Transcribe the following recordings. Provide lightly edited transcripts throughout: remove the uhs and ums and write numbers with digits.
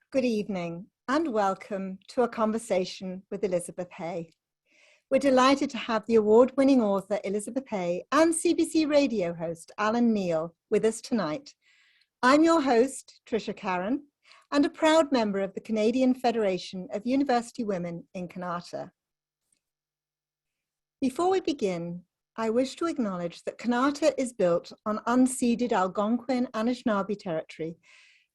Good evening and welcome to A Conversation with Elizabeth Hay. We're delighted to have the award-winning author Elizabeth Hay and CBC radio host Alan Neal with us tonight. I'm your host, Tricia Karen, and a proud member of the Canadian Federation of University Women in Kanata. Before we begin, I wish to acknowledge that Kanata is built on unceded Algonquin Anishinaabe territory.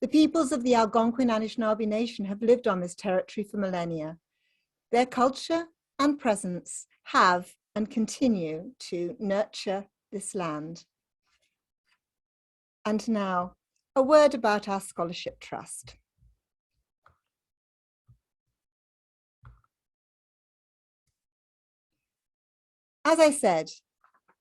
The peoples of the Algonquin Anishinaabe Nation have lived on this territory for millennia. Their culture and presence have and continue to nurture this land. And now, a word about our Scholarship Trust. As I said,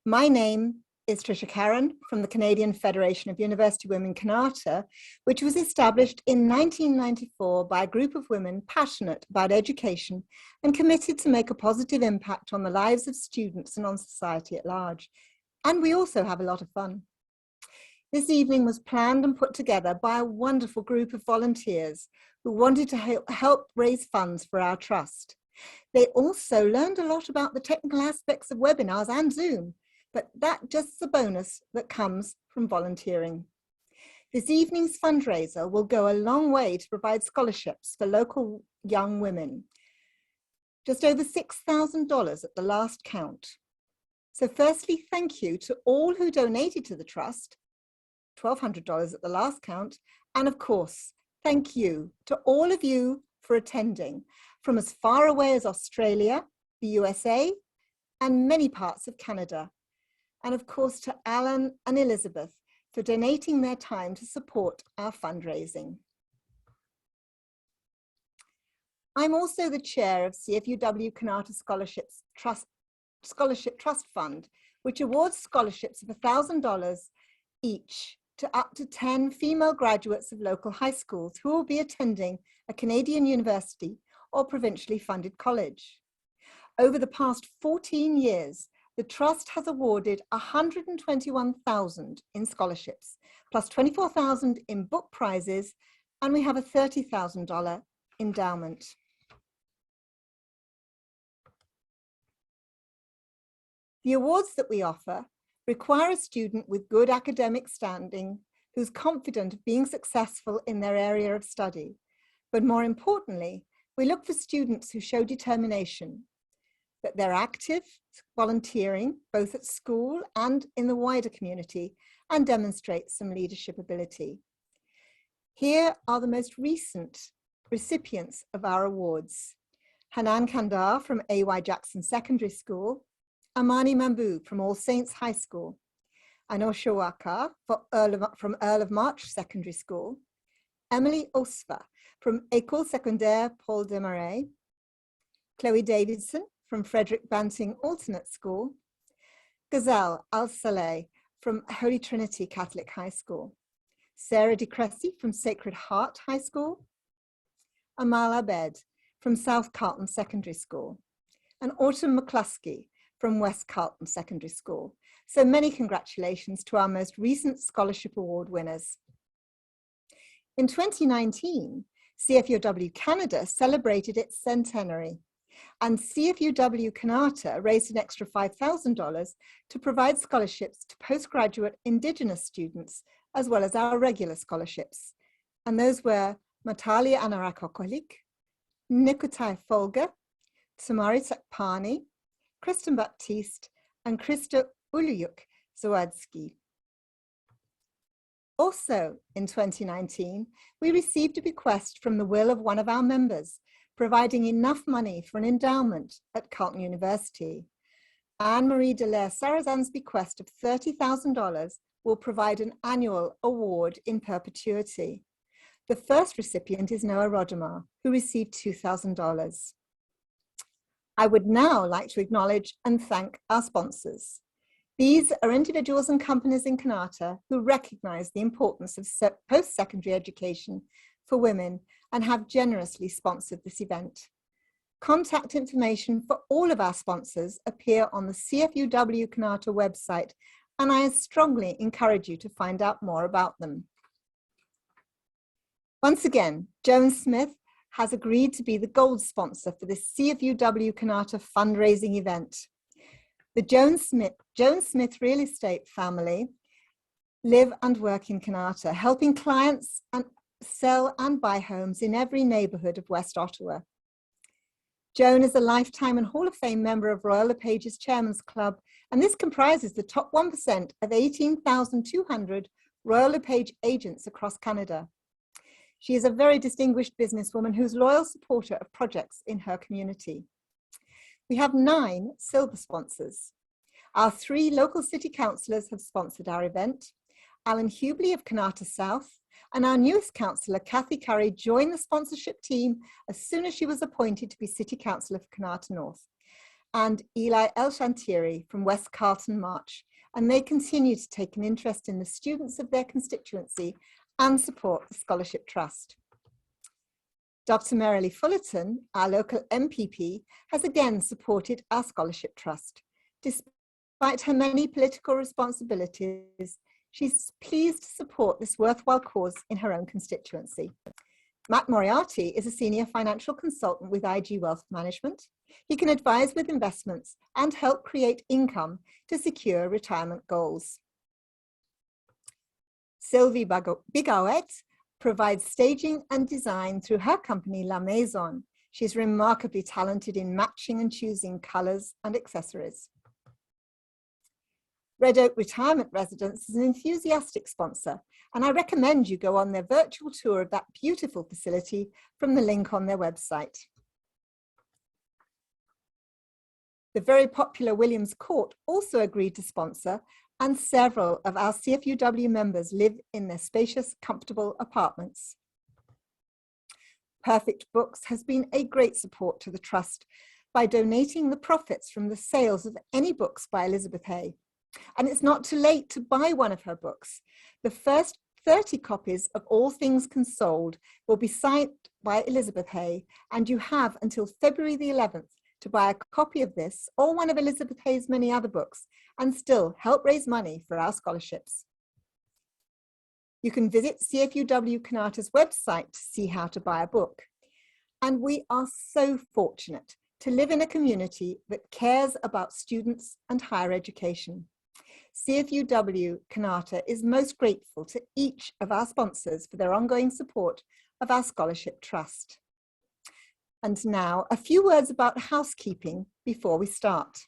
my name is Tricia Karen from the Canadian Federation of University Women Kanata, which was established in 1994 by a group of women passionate about education and committed to make a positive impact on the lives of students and on society at large. And we also have a lot of fun. This evening was planned and put together by a wonderful group of volunteers who wanted to help raise funds for our trust. They also learned a lot about the technical aspects of webinars and Zoom, but that's just the bonus that comes from volunteering. This evening's fundraiser will go a long way to provide scholarships for local young women. Just over $6,000 at the last count. So firstly, thank you to all who donated to the trust, $1,200 at the last count, and of course, thank you to all of you for attending from as far away as Australia, the USA, and many parts of Canada. And of course to Alan and Elizabeth for donating their time to support our fundraising. I'm also the chair of CFUWKanata Scholarship Trust Fund, which awards scholarships of $1,000 each to up to 10 female graduates of local high schools who will be attending a Canadian university or provincially funded college. Over the past 14 years, the Trust has awarded $121,000 in scholarships, plus $24,000 in book prizes, and we have a $30,000 endowment. The awards that we offer require a student with good academic standing who's confident of being successful in their area of study. But more importantly, we look for students who show determination, that they're active, volunteering, both at school and in the wider community, and demonstrate some leadership ability. Here are the most recent recipients of our awards. Hanan Kandar from A.Y. Jackson Secondary School, Amani Mambu from All Saints High School, Anosha Waka from Earl of March Secondary School, Emily Osva from École Secondaire Paul Desmarais, Chloe Davidson from Frederick Banting Alternate School, Gazelle Al-Saleh from Holy Trinity Catholic High School, Sarah DeCressy from Sacred Heart High School, Amal Abed from South Carlton Secondary School, and Autumn McCluskey from West Carlton Secondary School. So many congratulations to our most recent Scholarship Award winners. In 2019, CFUWKanata celebrated its centenary, and CFUWKanata raised an extra $5,000 to provide scholarships to postgraduate Indigenous students, as well as our regular scholarships. And those were Matalia Anarakokolik, Nikutai Folga, Tamari Sakpani, Kristen Baptiste, and Krista Uluyuk Zawadsky. Also in 2019, we received a bequest from the will of one of our members, providing enough money for an endowment at Carleton University. Anne-Marie Dallaire Sarazan's bequest of $30,000 will provide an annual award in perpetuity. The first recipient is Noah Rodemar, who received $2,000. I would now like to acknowledge and thank our sponsors. These are individuals and companies in Kanata who recognize the importance of post-secondary education for women and have generously sponsored this event. Contact information for all of our sponsors appear on the CFUWKanata website, and I strongly encourage you to find out more about them. Once again, Joan Smith has agreed to be the gold sponsor for this CFUWKanata fundraising event. The Joan Smith real estate family live and work in Kanata, helping clients sell and buy homes in every neighborhood of West Ottawa. Joan is a lifetime and Hall of Fame member of Royal LePage's Chairman's Club, and this comprises the top 1% of 18,200 Royal LePage agents across Canada. She is a very distinguished businesswoman who's a loyal supporter of projects in her community. We have 9 silver sponsors. Our 3 local city councillors have sponsored our event. Alan Hubley of Kanata South, and our newest councillor, Kathy Curry, joined the sponsorship team as soon as she was appointed to be City Councillor for Kanata North, and Eli Elshantiri from West Carlton March, and they continue to take an interest in the students of their constituency and support the Scholarship Trust. Dr. Merrilee Fullerton, our local MPP, has again supported our Scholarship Trust. Despite her many political responsibilities, she's pleased to support this worthwhile cause in her own constituency. Matt Moriarty is a senior financial consultant with IG Wealth Management. He can advise with investments and help create income to secure retirement goals. Sylvie Bigawet provides staging and design through her company La Maison. She's remarkably talented in matching and choosing colours and accessories. Red Oak Retirement Residence is an enthusiastic sponsor, and I recommend you go on their virtual tour of that beautiful facility from the link on their website. The very popular Williams Court also agreed to sponsor, and several of our CFUW members live in their spacious, comfortable apartments. Perfect Books has been a great support to the Trust by donating the profits from the sales of any books by Elizabeth Hay. And it's not too late to buy one of her books. The first 30 copies of All Things Consoled will be signed by Elizabeth Hay, and you have until February the 11th to buy a copy of this or one of Elizabeth Hay's many other books and still help raise money for our scholarships. You can visit CFUWKanata's website to see how to buy a book. And we are so fortunate to live in a community that cares about students and higher education. CFUWKanata is most grateful to each of our sponsors for their ongoing support of our Scholarship Trust. And now, a few words about housekeeping before we start.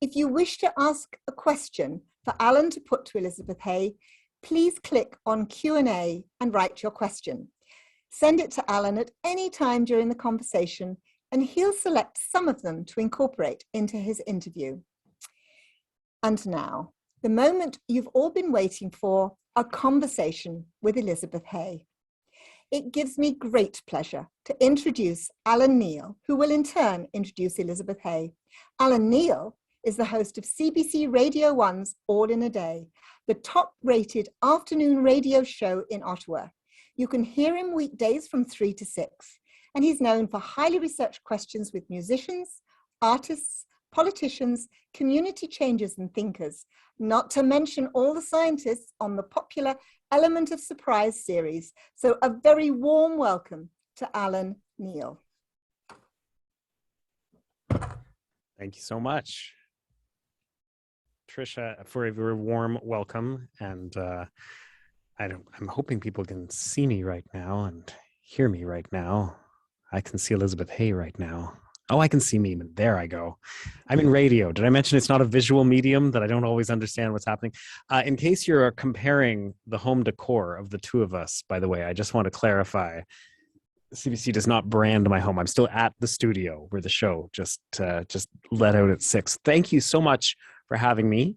If you wish to ask a question for Alan to put to Elizabeth Hay, please click on Q&A and write your question. Send it to Alan at any time during the conversation, and he'll select some of them to incorporate into his interview. And now, the moment you've all been waiting for, a conversation with Elizabeth Hay. It gives me great pleasure to introduce Alan Neal, who will in turn introduce Elizabeth Hay. Alan Neal is the host of CBC Radio 1's All in a Day, the top-rated afternoon radio show in Ottawa. You can hear him weekdays from 3 to 6, and he's known for highly researched questions with musicians, artists, politicians, community changers and thinkers, not to mention all the scientists on the popular Element of Surprise series. So a very warm welcome to Alan Neal. Thank you so much, Tricia, for a very warm welcome. And I'm hoping people can see me right now and hear me right now. I can see Elizabeth Hay right now. Oh, I can see me. There I go. I'm in radio. Did I mention it's not a visual medium, that I don't always understand what's happening? In case you're comparing the home decor of the two of us, by the way, I just want to clarify, CBC does not brand my home. I'm still at the studio where the show just let out at 6. Thank you so much for having me.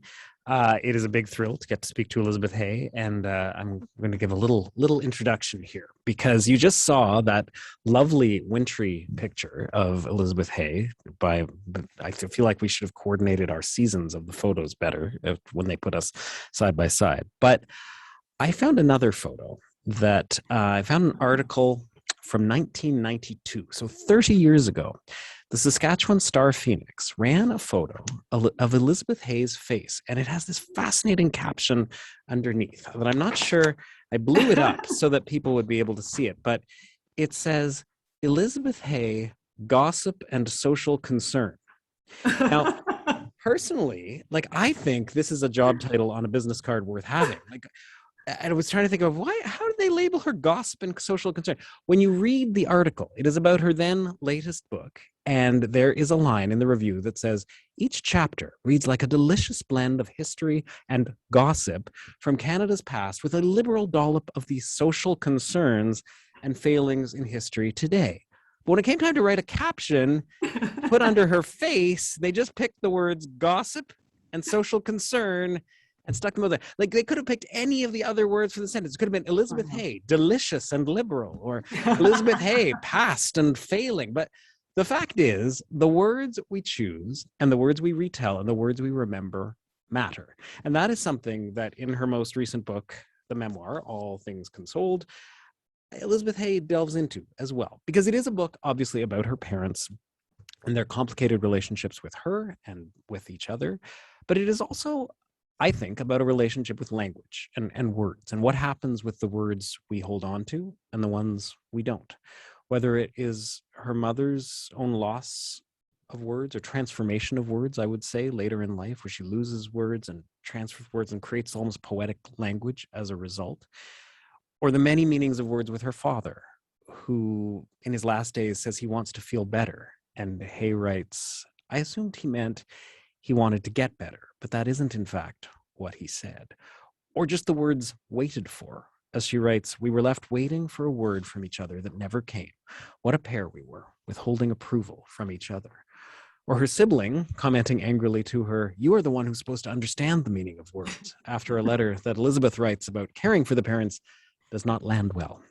It is a big thrill to get to speak to Elizabeth Hay, and I'm going to give a little introduction here, because you just saw that lovely wintry picture of Elizabeth Hay. I feel like we should have coordinated our seasons of the photos better when they put us side by side. But I found another photo that I found an article from 1992, so 30 years ago. The Saskatchewan Star Phoenix ran a photo of Elizabeth Hay's face, and it has this fascinating caption underneath that I'm not sure. I blew it up so that people would be able to see it, but it says, Elizabeth Hay, gossip and social concern. Now, personally, like, I think this is a job title on a business card worth having. Like, I was trying to think of how did they label her gossip and social concern? When you read the article, it is about her then latest book. And there is a line in the review that says, each chapter reads like a delicious blend of history and gossip from Canada's past with a liberal dollop of the social concerns and failings in history today. But when it came time to write a caption put under her face, they just picked the words gossip and social concern and stuck them over there. Like, they could have picked any of the other words for the sentence. It could have been Elizabeth Hay, delicious and liberal, or Elizabeth Hay, past and failing. But the fact is, the words we choose and the words we retell and the words we remember matter. And that is something that in her most recent book, the memoir, All Things Consoled, Elizabeth Hay delves into as well, because it is a book obviously about her parents and their complicated relationships with her and with each other. But it is also, I think, about a relationship with language and words, and what happens with the words we hold on to and the ones we don't. Whether it is her mother's own loss of words or transformation of words, I would say, later in life, where she loses words and transfers words and creates almost poetic language as a result. Or the many meanings of words with her father, who in his last days says he wants to feel better. And Hay writes, I assumed he meant he wanted to get better, but that isn't in fact what he said. Or just the words waited for. As she writes, we were left waiting for a word from each other that never came. What a pair we were, withholding approval from each other. Or her sibling commenting angrily to her, you are the one who's supposed to understand the meaning of words, after a letter that Elizabeth writes about caring for the parents does not land well.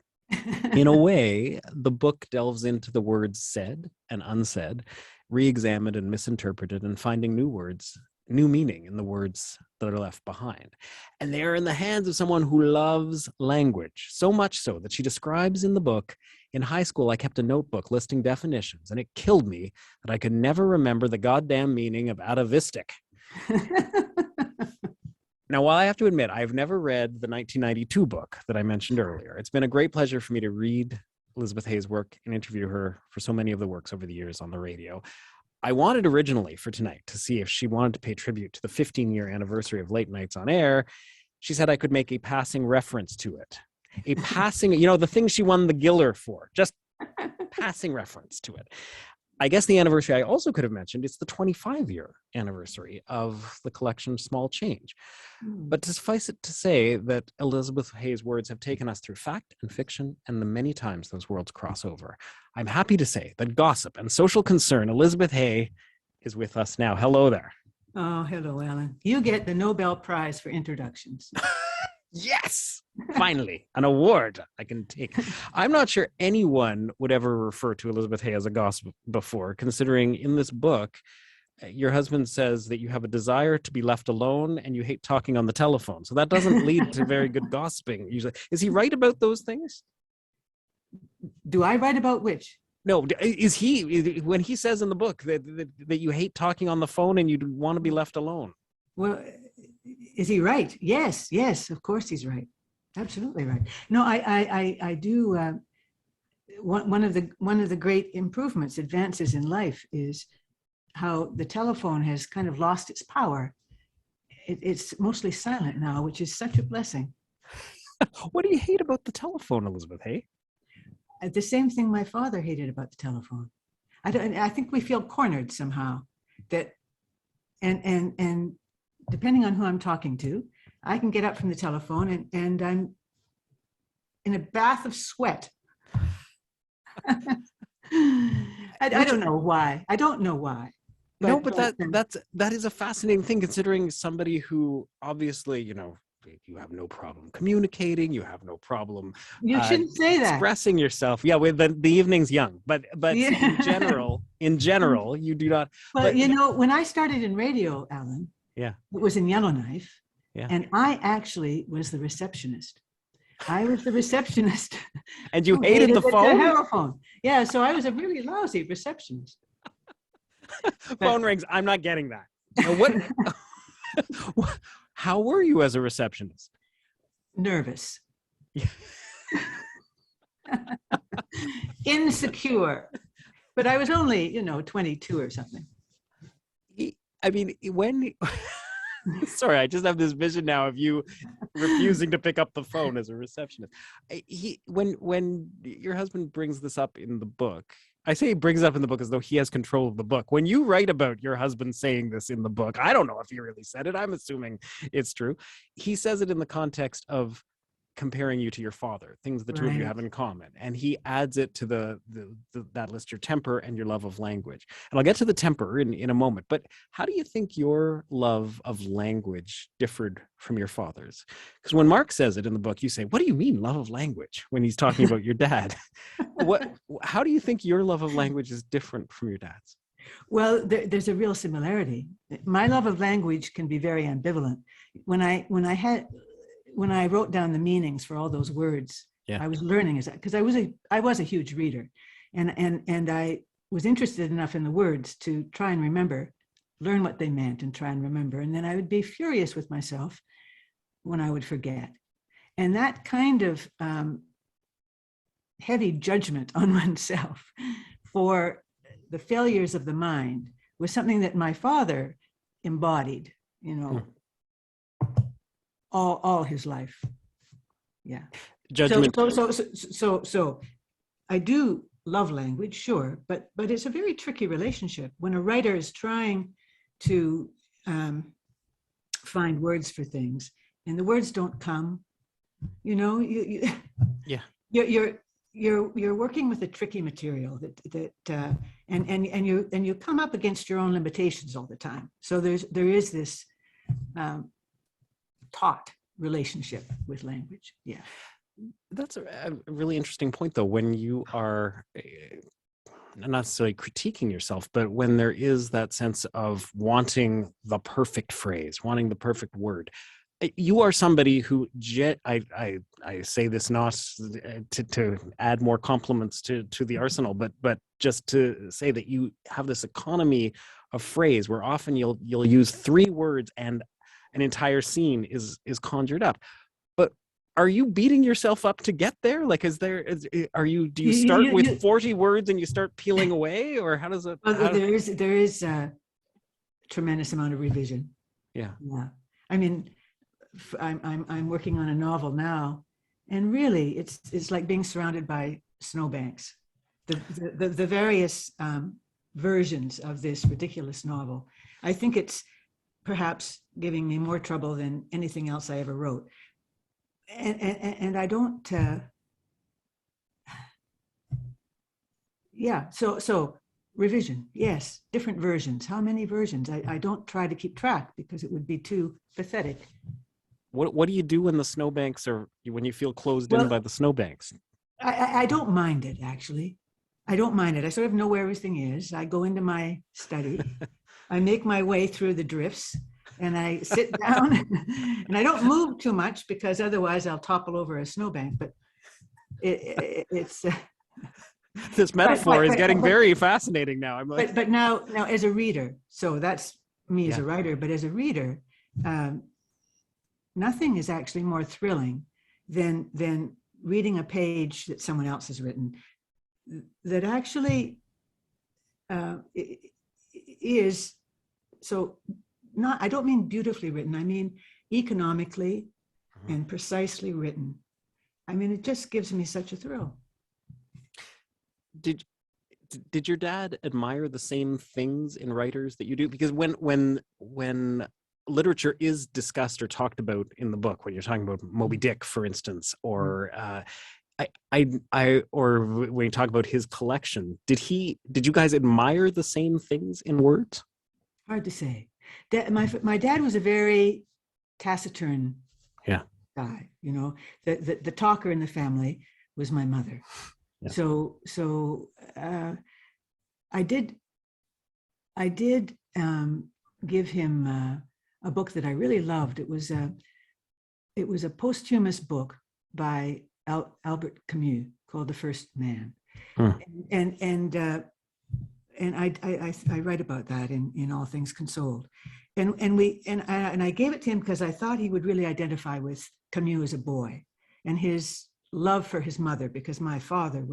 In a way, the book delves into the words said and unsaid, re-examined and misinterpreted, and finding new words, new meaning in the words that are left behind. And they are in the hands of someone who loves language, so much so that she describes in the book, in high school, I kept a notebook listing definitions, and it killed me that I could never remember the goddamn meaning of atavistic. Now, while I have to admit, I've never read the 1992 book that I mentioned earlier, it's been a great pleasure for me to read Elizabeth Hay's work and interview her for so many of the works over the years on the radio. I wanted originally for tonight to see if she wanted to pay tribute to the 15-year anniversary of Late Nights on Air. She said I could make a passing reference to it. A passing, the thing she won the Giller for, just passing reference to it. I guess the anniversary I also could have mentioned, it's the 25-year anniversary of the collection Small Change. But to suffice it to say that Elizabeth Hay's words have taken us through fact and fiction and the many times those worlds cross over. I'm happy to say that gossip and social concern, Elizabeth Hay, is with us now. Hello there. Oh, hello, Alan. You get the Nobel Prize for introductions. Yes, finally, an award I can take. I'm not sure anyone would ever refer to Elizabeth Hay as a gossip before, considering in this book, your husband says that you have a desire to be left alone and you hate talking on the telephone. So that doesn't lead to very good gossiping usually. Is he right about those things? Do I write about which? No, is he, when he says in the book that you hate talking on the phone and you want to be left alone? Well, is he right? Yes, of course he's right. Absolutely right. No, I do. One of the great improvements, advances in life is how the telephone has kind of lost its power. It's mostly silent now, which is such a blessing. What do you hate about the telephone, Elizabeth Hay? The same thing my father hated about the telephone. I think we feel cornered somehow. That and depending on who I'm talking to, I can get up from the telephone and I'm in a bath of sweat. I don't know why. I don't know why. No, but that is a fascinating thing, considering somebody who obviously, you have no problem communicating, you have no problem. You shouldn't say that. Expressing yourself. Yeah, with the evening's young, but yeah. in general, you do not. But when I started in radio, Alan, yeah, it was in Yellowknife, yeah, and I actually was the receptionist. I was the receptionist. And you hated the phone? The telephone. Yeah, so I was a really lousy receptionist. Phone rings. I'm not getting that. Now, what? How were you as a receptionist? Nervous. Insecure. But I was only, 22 or something. I mean, when... Sorry, I just have this vision now of you refusing to pick up the phone as a receptionist. When your husband brings this up in the book, I say he brings it up in the book as though he has control of the book. When you write about your husband saying this in the book, I don't know if he really said it. I'm assuming it's true. He says it in the context of comparing you to your father, things the two of you have in common. And he adds it to that list, your temper and your love of language. And I'll get to the temper in a moment, but how do you think your love of language differed from your father's? Because when Mark says it in the book, you say, what do you mean love of language when he's talking about your dad? How do you think your love of language is different from your dad's? Well, there's a real similarity. My love of language can be very ambivalent. When I wrote down the meanings for all those words, I was learning because I was a huge reader, and I was interested enough in the words to try and learn what they meant and try and remember. And then I would be furious with myself when I would forget. And that kind of heavy judgment on oneself for the failures of the mind was something that my father embodied, all his life. Yeah. Judgment. So I do love language, sure, but it's a very tricky relationship when a writer is trying to find words for things and the words don't come. You're working with a tricky material and you come up against your own limitations all the time. So there is this taught relationship with language. Yeah. That's a really interesting point, though, when you are not necessarily critiquing yourself, but when there is that sense of wanting the perfect phrase, wanting the perfect word. You are somebody who, I say this not to add more compliments to the arsenal, but just to say that you have this economy of phrase where often you'll use 3 words and an entire scene is conjured up. But are you beating yourself up to get there? Like, do you start with 40 words and you start peeling away, or how does it? There is a tremendous amount of revision. Yeah. I mean, I'm working on a novel now, and really, it's like being surrounded by snowbanks. The various versions of this ridiculous novel. I think it's perhaps giving me more trouble than anything else I ever wrote. And I don't, so revision, yes, different versions. How many versions? I don't try to keep track because it would be too pathetic. What do you do when the snowbanks when you feel closed in by the snowbanks? I don't mind it, actually. I don't mind it. I sort of know where everything is. I go into my study. I make my way through the drifts and I sit down and I don't move too much because otherwise I'll topple over a snowbank. But it's this metaphor is getting very fascinating now. I'm like, but now as a reader, so that's me as a writer. But as a reader, nothing is actually more thrilling than reading a page that someone else has written that actually is so not, I don't mean beautifully written, I mean economically and precisely written. I mean, it just gives me such a thrill. Did your dad admire the same things in writers that you do? Because when literature is discussed or talked about in the book, when you're talking about Moby Dick, for instance, or or when you talk about his collection, did you guys admire the same things in words? Hard to say. My dad was a very taciturn guy. The talker in the family was my mother. Yeah. So I did give him a book that I really loved. It was a posthumous book by Albert Camus called The First Man. And and I write about that in All Things Consoled, and I gave it to him because I thought he would really identify with Camus as a boy, and his love for his mother, because my father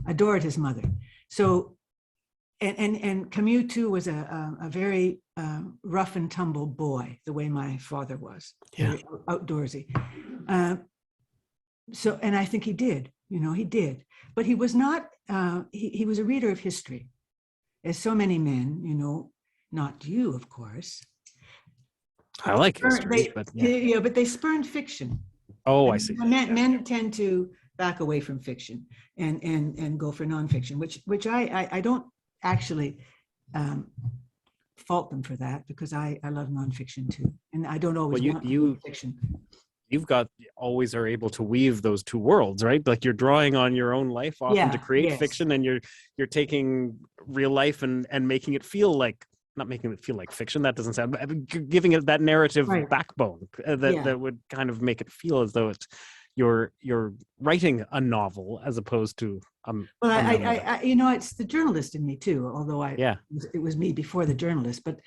adored his mother. So, and Camus too was a very rough and tumble boy, the way my father was, very outdoorsy. So, and I think he did, he did, but he was not. He was a reader of history, as so many men, not you, of course. I like history, but yeah, but they spurned fiction. Oh, I see. Men tend to back away from fiction and go for nonfiction, which I don't actually fault them for that, because I love nonfiction too, and I don't always want to read fiction. You've always are able to weave those two worlds, right? Like you're drawing on your own life often to create fiction, and you're taking real life and making it feel like, not making it feel like fiction, that doesn't sound, giving it that narrative backbone that would kind of make it feel as though you're writing a novel as opposed to it's the journalist in me too, although it was me before the journalist, but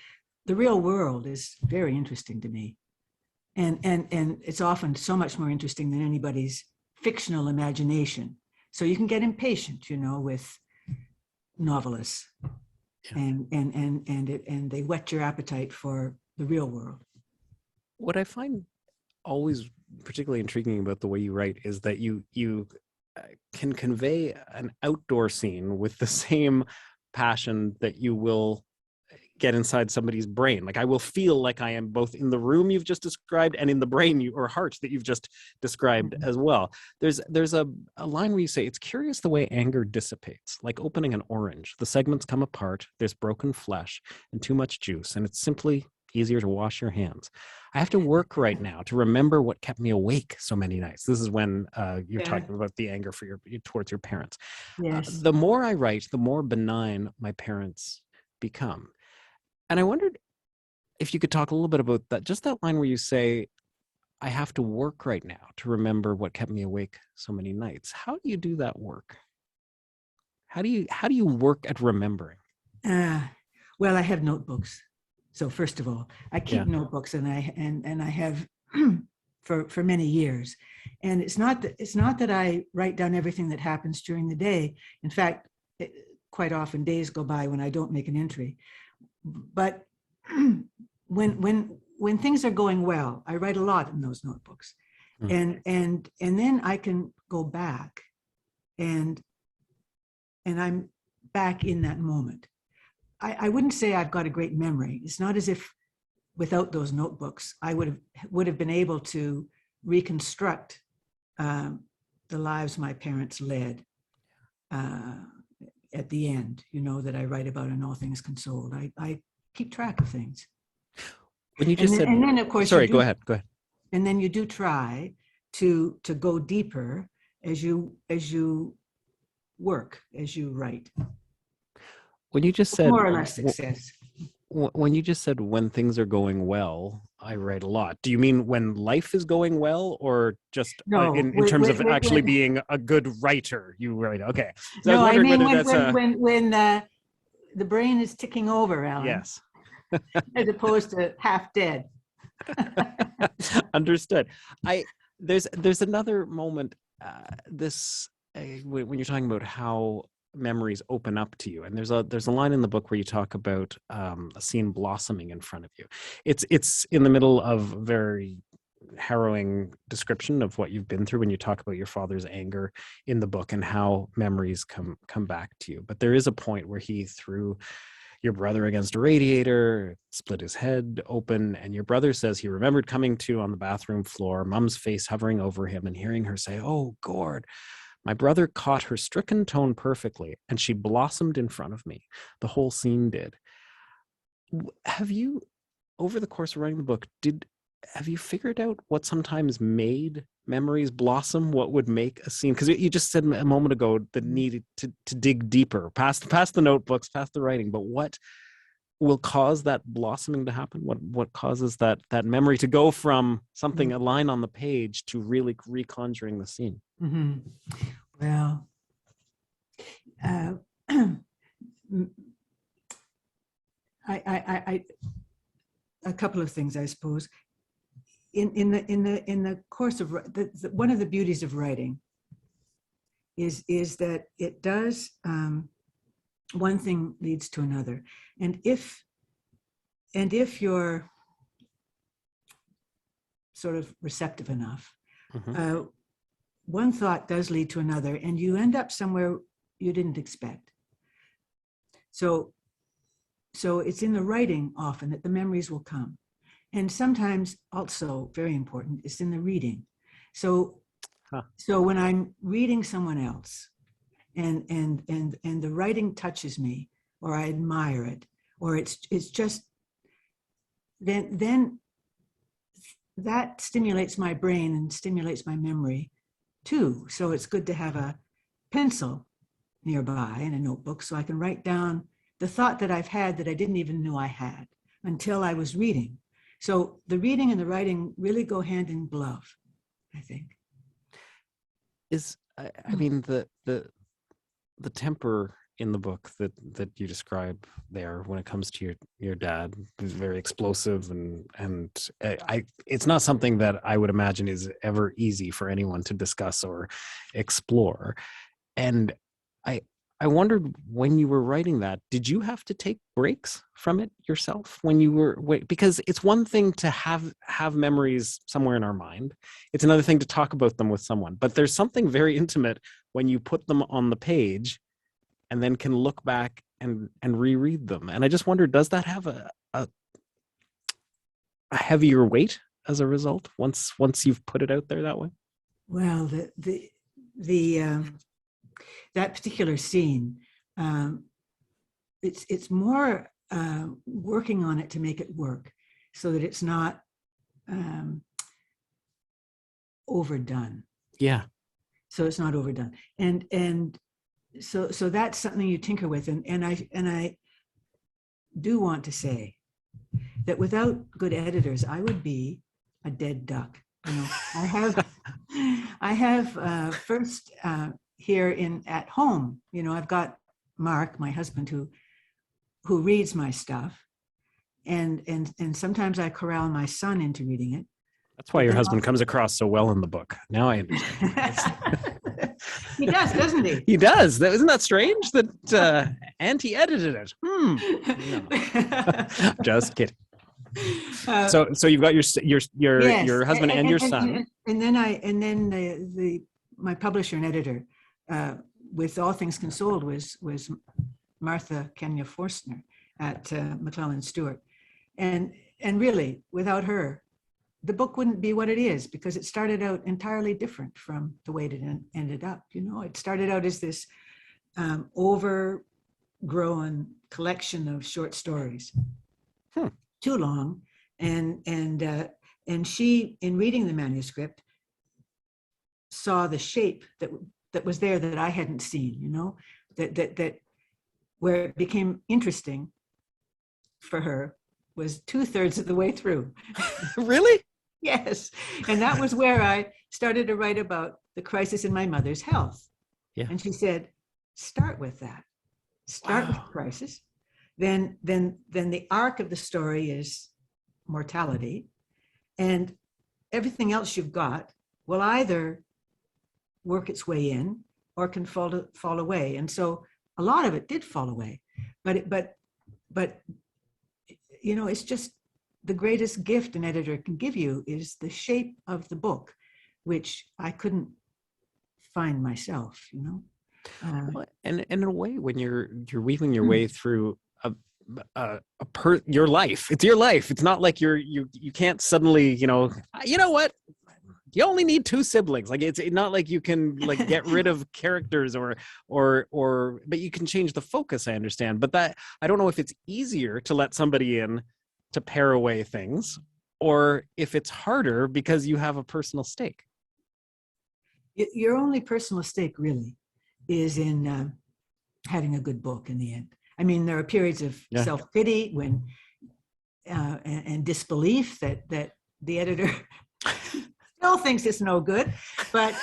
the real world is very interesting to me, and it's often so much more interesting than anybody's fictional imagination. So you can get impatient, with novelists. And they whet your appetite for the real world. What I find always particularly intriguing about the way you write is that you can convey an outdoor scene with the same passion that you will get inside somebody's brain. Like I will feel like I am both in the room you've just described and in the brain or heart that you've just described as well. There's a line where you say, it's curious the way anger dissipates, like opening an orange. The segments come apart, there's broken flesh and too much juice, and it's simply easier to wash your hands. I have to work right now to remember what kept me awake so many nights. This is when you're talking about the anger towards your parents. Yes. The more I write, the more benign my parents become. And I wondered if you could talk a little bit about that, just that line where you say, I have to work right now to remember what kept me awake so many nights. How do you do that work? How do you work at remembering? Well, I have notebooks. So first of all, I keep notebooks, and I have for many years. And it's not that I write down everything that happens during the day. In fact, quite often days go by when I don't make an entry. But when things are going well, I write a lot in those notebooks, and then I can go back, and I'm back in that moment. I wouldn't say I've got a great memory. It's not as if without those notebooks I would have been able to reconstruct the lives my parents led at the end, that I write about in All Things Consoled. I keep track of things. When you just and then of course, sorry, go ahead. And then you do try to go deeper as you work, as you write. When you just said more or less success. When you just said when things are going well, I write a lot. Do you mean when life is going well, or just in terms of actually being a good writer? You write, okay. So no, I mean when the brain is ticking over, Alan. Yes. As opposed to half dead. Understood. There's another moment. When you're talking about how memories open up to you, and there's a line in the book where you talk about a scene blossoming in front of you. It's in the middle of very harrowing description of what you've been through when you talk about your father's anger in the book and how memories come back to you. But there is a point where he threw your brother against a radiator, split his head open, and your brother says he remembered coming to on the bathroom floor, Mom's face hovering over him, and hearing her say, "Oh, Gord, my brother caught her stricken tone perfectly, and she blossomed in front of me." The whole scene did. Have you, over the course of writing the book, have you figured out what sometimes made memories blossom? What would make a scene? Because you just said a moment ago that needed to dig deeper, past the notebooks, past the writing. But what will cause that blossoming to happen? What causes that memory to go from something, a line on the page, to really reconjuring the scene? Mm-hmm. Well, a couple of things, I suppose. In the course of one of the beauties of writing is that it does, one thing leads to another, and if you're sort of receptive enough, one thought does lead to another, and you end up somewhere you didn't expect. So it's in the writing often that the memories will come. And sometimes also, very important, it's in the reading. So when I'm reading someone else and the writing touches me, or I admire it, or it's just, then that stimulates my brain and stimulates my memory too. So it's good to have a pencil nearby and a notebook so I can write down the thought that I've had that I didn't even know I had until I was reading. So the reading and the writing really go hand in glove, I think. I mean, the temper in the book that you describe there when it comes to your dad is very explosive, and it's not something that I would imagine is ever easy for anyone to discuss or explore. And I wondered, when you were writing that, did you have to take breaks from it yourself when you were, because it's one thing to have memories somewhere in our mind. It's another thing to talk about them with someone, but there's something very intimate when you put them on the page and then can look back and reread them. And I just wondered, does that have a heavier weight as a result once you've put it out there that way? Well, that particular scene, it's more working on it to make it work so that it's not overdone. Yeah. So it's not overdone. And so that's something you tinker with. And I do want to say that without good editors, I would be a dead duck. You know, I have first here at home, you know, I've got Mark, my husband, who reads my stuff, and sometimes I corral my son into reading it. That's why your husband comes across so well in the book. Now I understand. He does, doesn't he? He does. Isn't that strange that Auntie edited it? No. Just kidding. So you've got your husband and your son, and then my publisher and editor with All Things Consoled was Martha Kenya Forstner at McClellan Stewart, and really without her, the book wouldn't be what it is, because it started out entirely different from the way it ended up. You know, it started out as this overgrown collection of short stories. Too long, and she, in reading the manuscript, saw the shape that was there that I hadn't seen. You know, that where it became interesting for her was 2/3 of the way through. Really? Yes, and that was where I started to write about the crisis in my mother's health. Yeah, and she said, "Start with that. Start with the crisis." Then the arc of the story is mortality, and everything else you've got will either work its way in or can fall away. And so a lot of it did fall away, but you know, it's just the greatest gift an editor can give you is the shape of the book, which I couldn't find myself. You know, and in a way, when you're weaving your way through your life, it's your life. It's not like you can't suddenly, you know what, you only need 2 siblings. Like, it's not like you can like get rid of characters or but you can change the focus, I understand. But that, I don't know if it's easier to let somebody in to pare away things, or if it's harder because you have a personal stake. Your only personal stake really is in having a good book in the end. I mean, there are periods of self-pity when and disbelief that the editor still thinks it's no good, but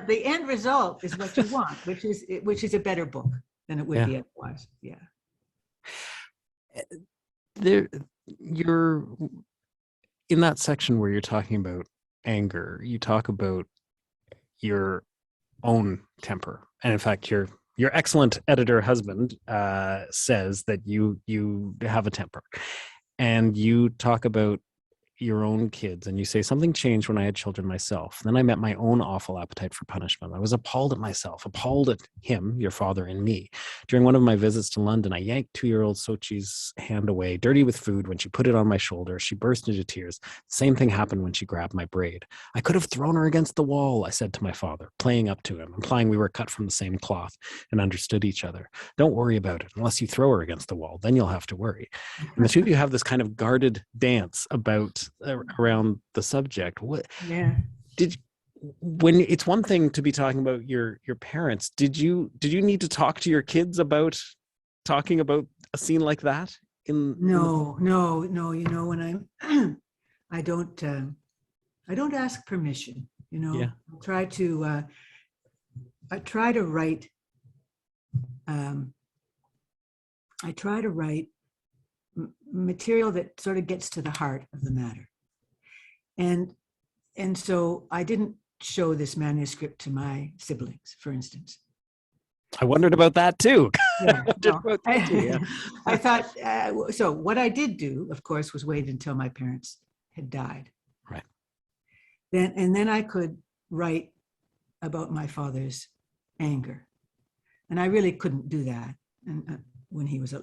the end result is what you want, which is a better book than it would be otherwise. Yeah. there, you're in that section where you're talking about anger. You talk about your own temper, and in fact, your excellent editor husband says that you have a temper, and you talk about your own kids, and you say something changed when I had children myself. Then I met my own awful appetite for punishment. I was appalled at myself, appalled at him, your father, and me. During one of my visits to London, I yanked 2-year-old Sochi's hand away, dirty with food. When she put it on my shoulder, she burst into tears. The same thing happened when she grabbed my braid. I could have thrown her against the wall, I said to my father, playing up to him, implying we were cut from the same cloth and understood each other. Don't worry about it. Unless you throw her against the wall, then you'll have to worry. And the two of you have this kind of guarded dance around the subject. What when it's one thing to be talking about your parents, did you need to talk to your kids about talking about a scene like that? No, you know, when I don't ask permission, you know. Yeah. I try to write material that sort of gets to the heart of the matter. And so I didn't show this manuscript to my siblings, for instance. I wondered about that too. Yeah, Yeah. I thought, so what I did do, of course, was wait until my parents had died. Right. Then I could write about my father's anger. And I really couldn't do that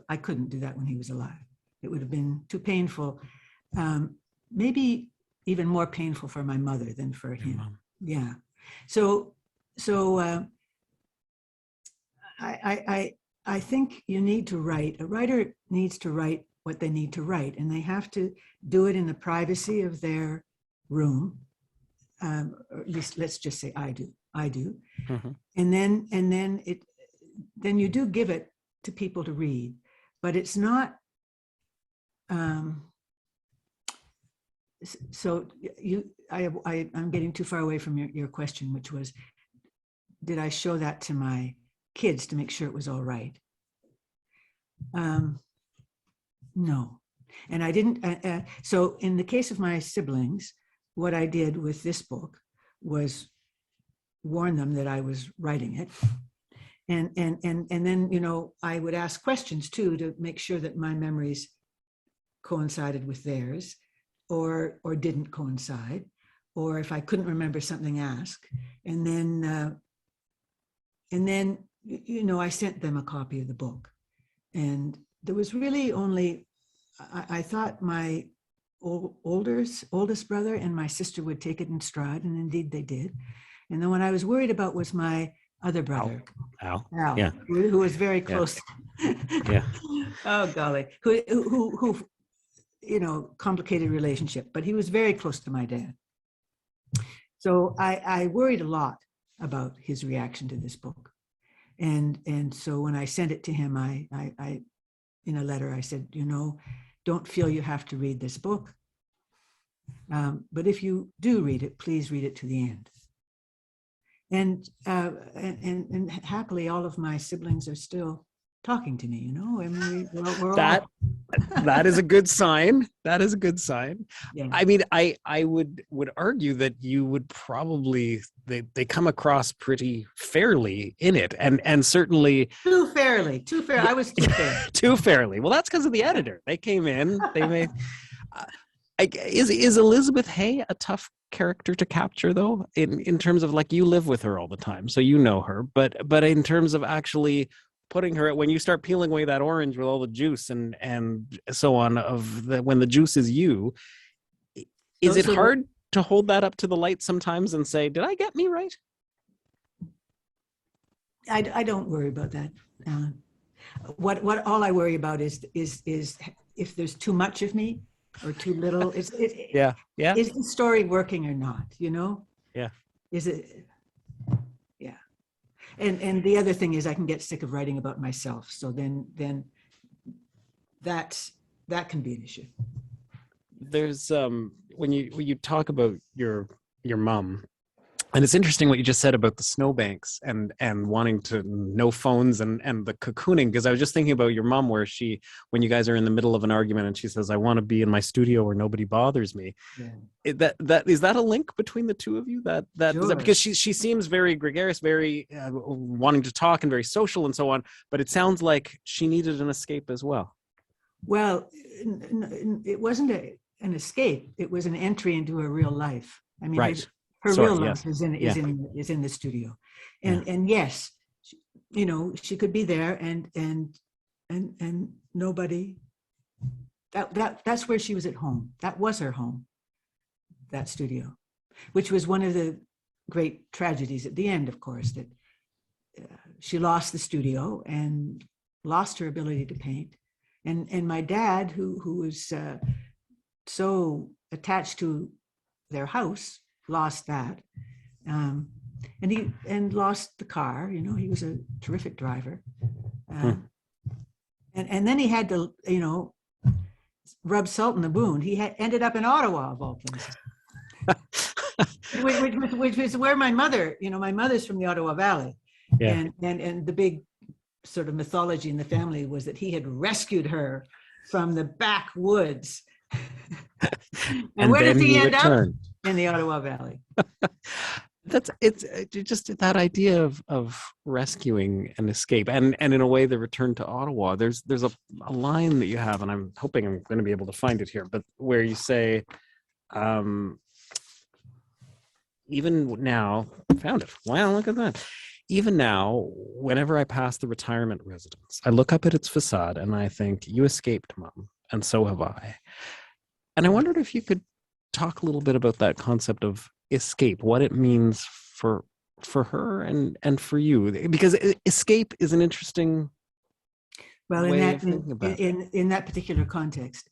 I couldn't do that when he was alive. It would have been too painful. Maybe even more painful for my mother than for him. Mom. Yeah. So I think you need to write. A writer needs to write what they need to write, and they have to do it in the privacy of their room. Or at least, let's just say I do. Mm-hmm. And then you do give it to people to read, but it's not. So I'm getting too far away from your question, which was, did I show that to my kids to make sure it was all right? No, and I didn't. So in the case of my siblings, what I did with this book was warn them that I was writing it. And then, you know, I would ask questions too, to make sure that my memories coincided with theirs, or didn't coincide, or if I couldn't remember something, ask. And then, you know, I sent them a copy of the book. And there was really only, I thought my oldest brother and my sister would take it in stride, and indeed they did. And then what I was worried about was my other brother, Al. Yeah. who was very close. Yeah. Oh golly, who you know, complicated relationship, but he was very close to my dad. So I worried a lot about his reaction to this book, and so when I sent it to him, I in a letter I said, you know, don't feel you have to read this book, but if you do read it, please read it to the end. And happily, all of my siblings are still talking to me. You know, I mean, we're that is a good sign. That is a good sign. Yeah. I mean, I would argue that you would probably they come across pretty fairly in it, and certainly too fairly. I was too fair. Too fairly. Well, that's because of the editor. They came in. They made. Is Elizabeth Hay a tough character to capture, though, in terms of, like, you live with her all the time, so you know her, but in terms of actually putting her, when you start peeling away that orange with all the juice and so on, when the juice is you, is it hard to hold that up to the light sometimes and say, did I get me right? I don't worry about that, Alan. What all I worry about is if there's too much of me or too little. Is the story working or not, you know? Yeah. Is it? Yeah. And the other thing is, I can get sick of writing about myself. So then that can be an issue. There's when you talk about your mom, And it's interesting what you just said about the snowbanks and wanting to no phones and the cocooning, because I was just thinking about your mom, where she, when you guys are in the middle of an argument and she says, I want to be in my studio where nobody bothers me. Yeah. That is that a link between the two of you? That Sure. is that, because she seems very gregarious, very wanting to talk and very social and so on, but it sounds like she needed an escape as well. Well, it wasn't an escape. It was an entry into her real life. I mean, Right. her Sorry, real yes. life is in the studio, and yes, she could be there, and nobody. That's where she was at home. That was her home. That studio, which was one of the great tragedies at the end, of course, that she lost the studio and lost her ability to paint, and my dad, who was so attached to their house, lost that, and lost the car. He was a terrific driver, and then he had to rub salt in the wound. He ended up in Ottawa, of all places, which was where my mother. My mother's from the Ottawa Valley, and the big sort of mythology in the family was that he had rescued her from the backwoods. And where does he end up? In the Ottawa Valley. It's just that idea of rescuing and escape, and in a way the return to Ottawa. There's a line that you have, and I'm hoping I'm going to be able to find it here, but where you say, even now, found it. Wow, look at that. Even now, whenever I pass the retirement residence, I look up at its facade and I think, you escaped, Mom, and so have I. And I wondered if you could talk a little bit about that concept of escape, what it means for her and for you, because escape is an interesting way of thinking about it. In that particular context,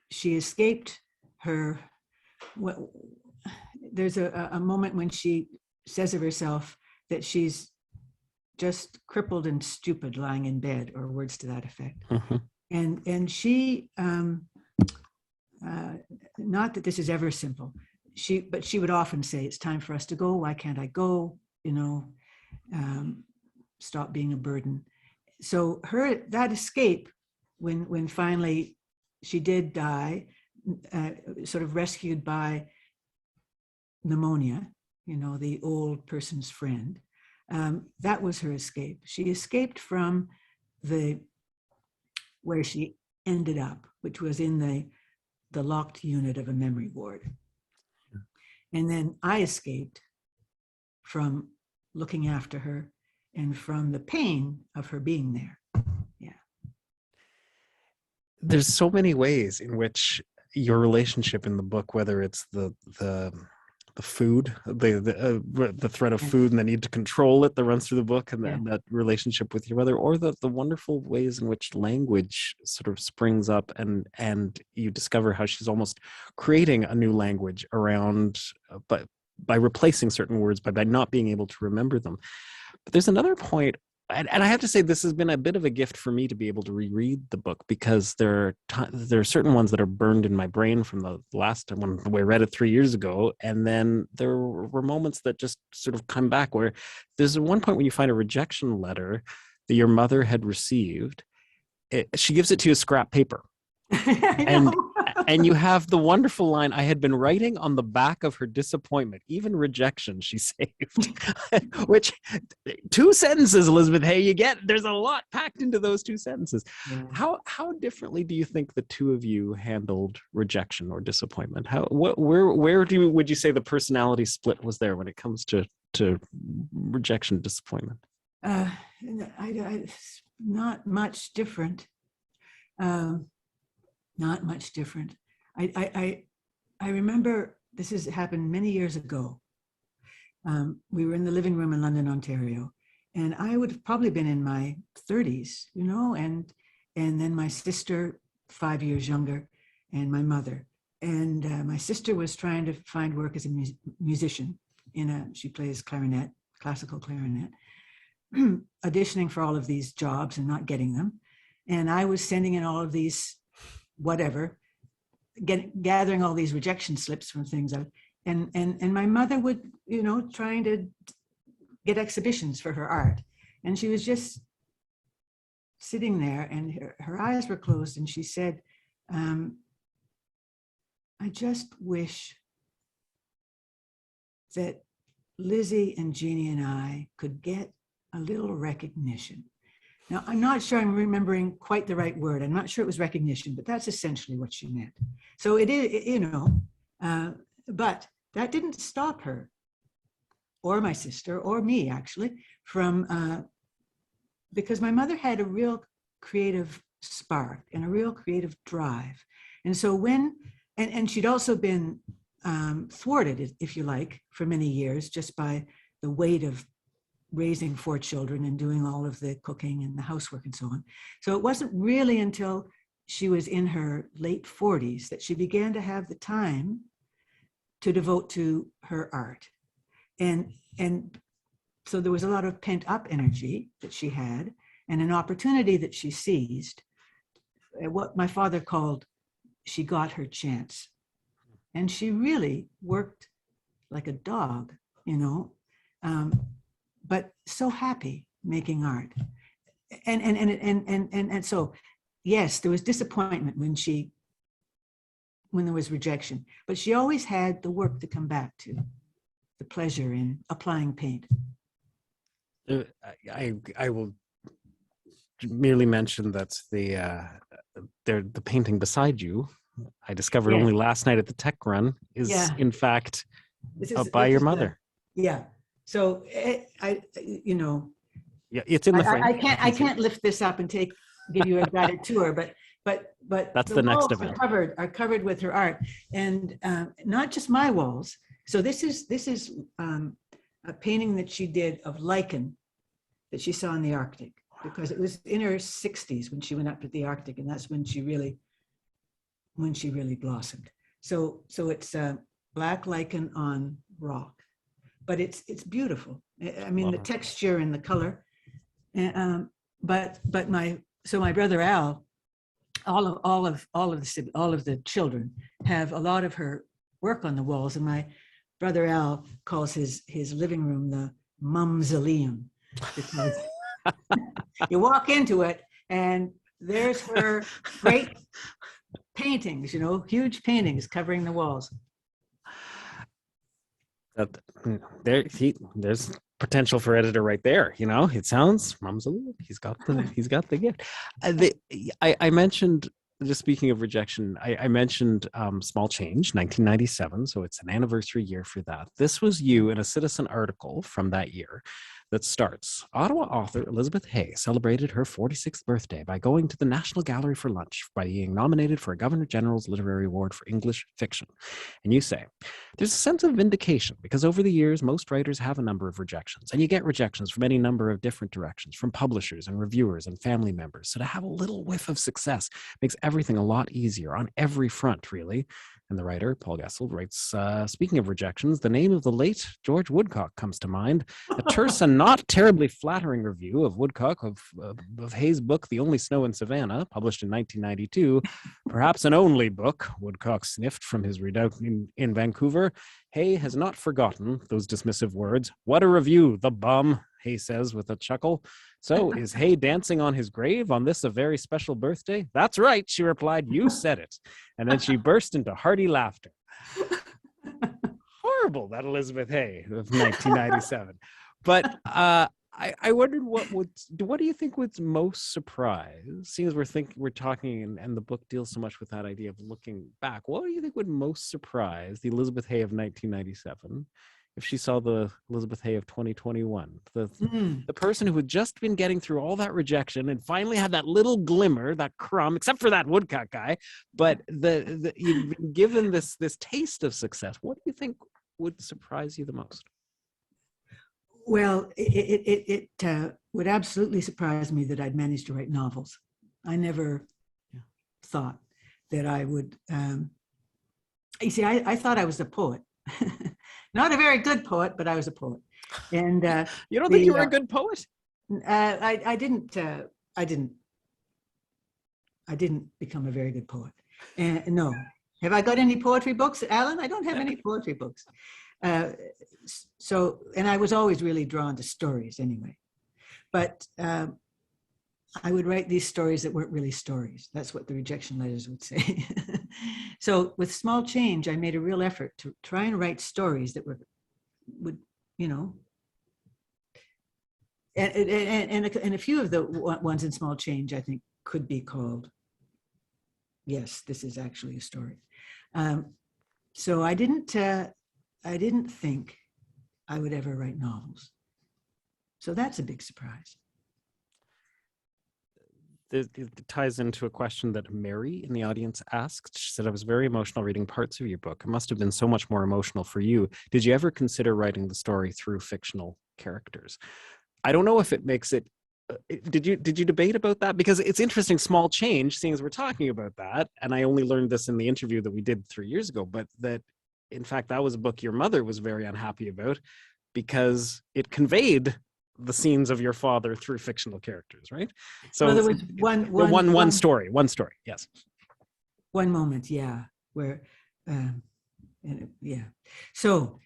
she escaped her. There's a moment when she says of herself that she's just crippled and stupid lying in bed, or words to that effect. Mm-hmm. And she, not that this is ever simple, but she would often say, it's time for us to go. Why can't I go? Stop being a burden. So that escape, when finally she did die, sort of rescued by pneumonia, the old person's friend, that was her escape. She escaped from where she ended up, which was in the locked unit of a memory ward. And then I escaped from looking after her and from the pain of her being there. Yeah. There's so many ways in which your relationship in the book, whether it's the food, the threat of food and the need to control it that runs through the book, and that relationship with your mother, or the wonderful ways in which language sort of springs up, and you discover how she's almost creating a new language around, but by replacing certain words, by not being able to remember them. But there's another point, and I have to say this has been a bit of a gift for me to be able to reread the book, because there are certain ones that are burned in my brain from the last time when I read it 3 years ago, and then there were moments that just sort of come back, where there's one point when you find a rejection letter that your mother had received. She gives it to you as scrap paper. And you have the wonderful line, I had been writing on the back of her disappointment, even rejection she saved. Which, 2 sentences, Elizabeth Hay, you get, there's a lot packed into those 2 sentences. Yeah. How differently do you think the two of you handled rejection or disappointment? Where would you say the personality split was there when it comes to rejection, disappointment? Not much different. Not much different. I remember, this has happened many years ago. We were in the living room in London, Ontario, and I would have probably been in my 30s, and then my sister, 5 years younger, and my mother. And my sister was trying to find work as a musician. She plays clarinet, classical clarinet, auditioning for all of these jobs and not getting them. And I was sending in all of these, whatever, gathering all these rejection slips from things. and my mother would, trying to get exhibitions for her art. And she was just sitting there and her eyes were closed and she said, I just wish that Lizzie and Jeannie and I could get a little recognition. Now, I'm not sure I'm remembering quite the right word. I'm not sure it was recognition, but that's essentially what she meant. So it is, but that didn't stop her or my sister or me actually from, because my mother had a real creative spark and a real creative drive. And so and she'd also been thwarted, if you like, for many years just by the weight of raising 4 children and doing all of the cooking and the housework and so on. So it wasn't really until she was in her late 40s that she began to have the time to devote to her art. And so there was a lot of pent up energy that she had and an opportunity that she seized, what my father called, she got her chance. And she really worked like a dog, but so happy making art. And so, yes, there was disappointment when there was rejection, but she always had the work to come back to, the pleasure in applying paint. I will merely mention that the painting beside you, I discovered only last night at the tech run, is in fact by your mother. So it's in the frame. I can't lift this up and give you a guided tour, but that's the next walls event. Are covered with her art, and not just my walls. So this is a painting that she did of lichen that she saw in the Arctic, because it was in her 60s when she went up to the Arctic, and that's when she really blossomed. So it's black lichen on rock, but it's beautiful. I mean, the texture and the color. But my brother Al, all of the children have a lot of her work on the walls, and my brother Al calls his living room the mausoleum, because you walk into it and there's her great paintings, huge paintings covering the walls. There's potential for editor right there. It sounds mausoleum. He's got the gift. I mentioned, just speaking of rejection, I mentioned Small Change, 1997. So it's an anniversary year for that. This was you in a Citizen article from that year that starts, Ottawa author Elizabeth Hay celebrated her 46th birthday by going to the National Gallery for lunch, by being nominated for a Governor General's Literary Award for English Fiction. And you say, there's a sense of vindication because over the years, most writers have a number of rejections, and you get rejections from any number of different directions, from publishers and reviewers and family members. So to have a little whiff of success makes everything a lot easier on every front, really. And the writer, Paul Gessel, writes, speaking of rejections, the name of the late George Woodcock comes to mind. A terse and not terribly flattering review of Woodcock of Hay's book, The Only Snow in Savannah, published in 1992, perhaps an only book, Woodcock sniffed from his redoubt in Vancouver. Hay has not forgotten those dismissive words. What a review, the bum, Hay says with a chuckle. So is Hay dancing on his grave on this a very special birthday? That's right, she replied. You said it. And then she burst into hearty laughter. Horrible, that Elizabeth Hay of 1997. But I wondered what do you think was most surprised? Seeing as we're talking and the book deals so much with that idea of looking back, what do you think would most surprise the Elizabeth Hay of 1997 if she saw the Elizabeth Hay of 2021, the person who had just been getting through all that rejection and finally had that little glimmer, that crumb, except for that Woodcock guy, but you've been given this taste of success. What do you think would surprise you the most? Well, it would absolutely surprise me that I'd managed to write novels. I never thought that I would. You see, I thought I was a poet. Not a very good poet, but I was a poet. And you don't think you were a good poet? I didn't become a very good poet. No. Have I got any poetry books, Alan? I don't have any poetry books. And I was always really drawn to stories anyway. But I would write these stories that weren't really stories. That's what the rejection letters would say. So with Small Change, I made a real effort to try and write stories that would, you know, and a few of the ones in Small Change, I think, could be called, yes, this is actually a story. So I didn't think I would ever write novels. So that's a big surprise. It ties into a question that Mary in the audience asked. She said, I was very emotional reading parts of your book. It must have been so much more emotional for you. Did you ever consider writing the story through fictional characters? I don't know if it makes it, did you debate about that? Because it's interesting, Small Change, seeing as we're talking about that, and I only learned this in the interview that we did 3 years ago, but that in fact, that was a book your mother was very unhappy about because it conveyed the scenes of your father through fictional characters, right? So well, there was one story, yes. One moment, yeah, where, yeah. So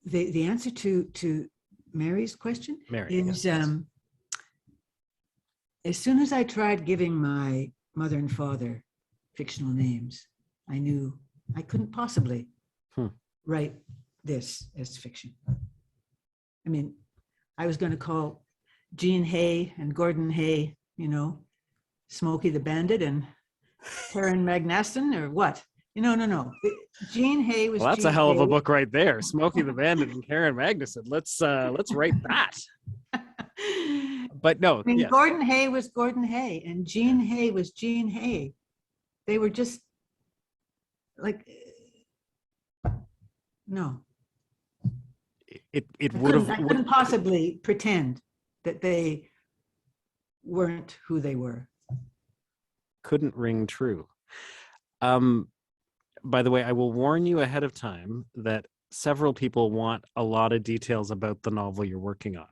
the answer to Mary's question is, yes. As soon as I tried giving my mother and father fictional names, I knew I couldn't possibly write this as fiction. I mean, I was going to call Jean Hay and Gordon Hay, you know, Smokey the Bandit and Karen Magnuson or what? No. Jean Hay was. Well, that's Jean a hell of a Hay. book right there. Smokey the Bandit and Karen Magnuson. Let's write that. But no, I mean, yes. Gordon Hay was Gordon Hay and Jean Hay was Jean Hay. They were just like, no. It would have. I couldn't possibly pretend that they weren't who they were. Couldn't ring true. By the way, I will warn you ahead of time that several people want a lot of details about the novel you're working on.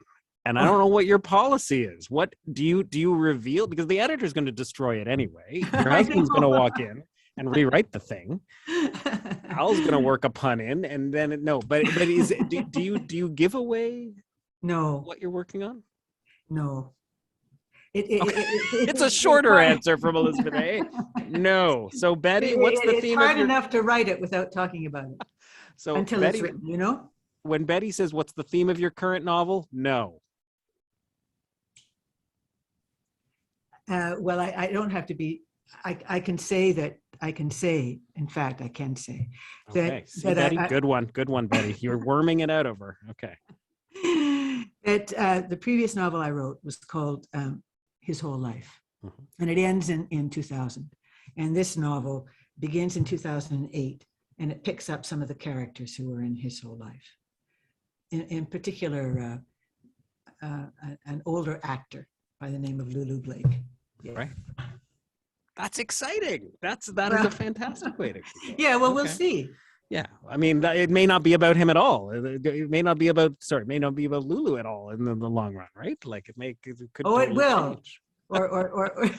And I don't know what your policy is. What do you reveal? Because the editor's going to destroy it anyway. Your husband's going to walk in and rewrite the thing. Al's going to work a pun in, and then no. But is do you give away? No. What you're working on? No. It's a shorter answer from Elizabeth A. No. So Betty, what's the theme? It's hard enough to write it without talking about it. So until Betty, it's written, you know. When Betty says, "What's the theme of your current novel?" No. Well, I don't have to be. I can say that. I can say. In fact, I can say that. Okay. See, Betty, good one, Betty. You're worming it out over. Okay. That the previous novel I wrote was called His Whole Life, and it ends in 2000. And this novel begins in 2008, and it picks up some of the characters who were in his whole life. In particular, an older actor by the name of Lulu Blake. Yeah. Right. That's exciting. That is a fantastic way to go. Yeah, well, we'll see. Yeah, I mean, it may not be about him at all. It may not be about Lulu at all in the long run, right? Like it could. Oh, totally it will. change. Or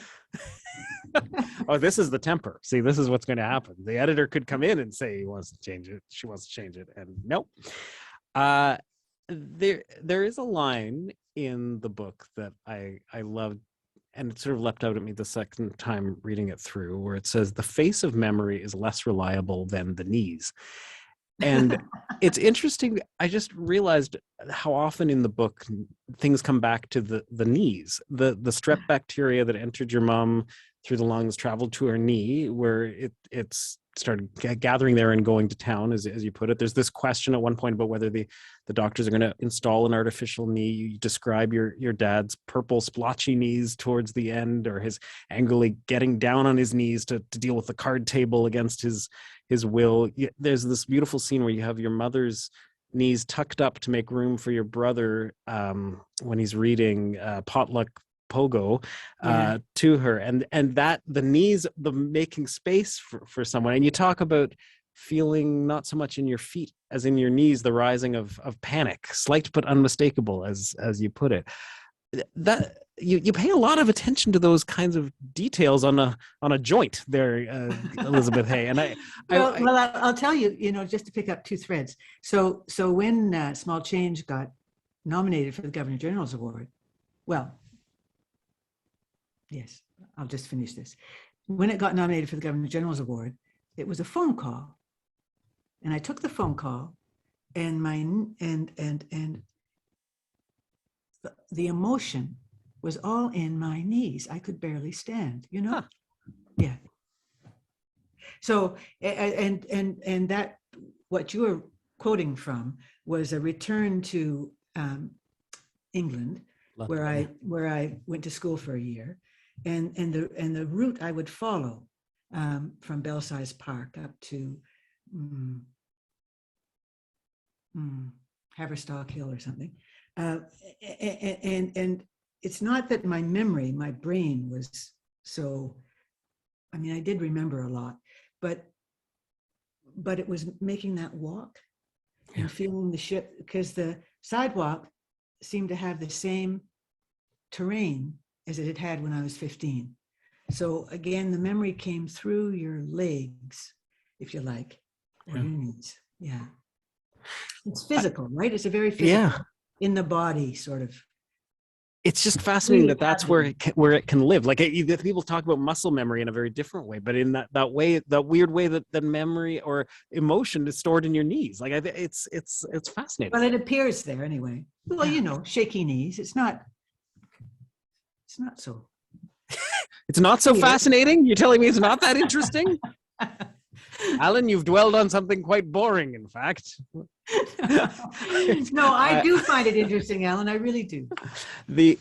Oh, this is the temper. See, this is what's going to happen. The editor could come in and say he wants to change it. She wants to change it, and nope. There is a line in the book that I loved, and it sort of leapt out at me the second time reading it through, where it says, "The face of memory is less reliable than the knees." And it's interesting. I just realized how often in the book things come back to the knees. The strep bacteria that entered your mom through the lungs traveled to her knee, where it's started gathering there and going to town, as you put it. There's this question at one point about whether the doctors are going to install an artificial knee. You describe your dad's purple splotchy knees towards the end, or his angrily getting down on his knees to deal with the card table against his will. There's this beautiful scene where you have your mother's knees tucked up to make room for your brother when he's reading Potluck Pogo to her, and that the knees, the making space for someone. And you talk about feeling not so much in your feet as in your knees, the rising of panic, slight but unmistakable, as you put it. That you pay a lot of attention to those kinds of details on a joint there, Elizabeth Hay. And I'll tell you, just to pick up two threads. So when Small Change got nominated for the Governor General's Award, well, yes, I'll just finish this. When it got nominated for the Governor General's Award, it was a phone call, and I took the phone call, and the emotion was all in my knees. I could barely stand, Huh. Yeah. So, and that, what you were quoting from was a return to England, London, where I went to school for a year, and the route I would follow from Belsize Park up to Haverstock Hill or something, and it's not that my brain was so. I mean, I did remember a lot, but it was making that walk and feeling the ship, because the sidewalk seemed to have the same terrain as it had when I was 15. So again, the memory came through your legs, if you like, or your knees. Yeah. It's physical, right? It's a very physical, in the body sort of. It's just fascinating that's where it can live. Like people talk about muscle memory in a very different way, but in that way, that weird way that the memory or emotion is stored in your knees. Like it's fascinating. Well, it appears there anyway. Well, shaky knees. It's not so. It's not so fascinating? You're telling me it's not that interesting? Alan, you've dwelled on something quite boring, in fact. No, I do find it interesting, Alan. I really do. You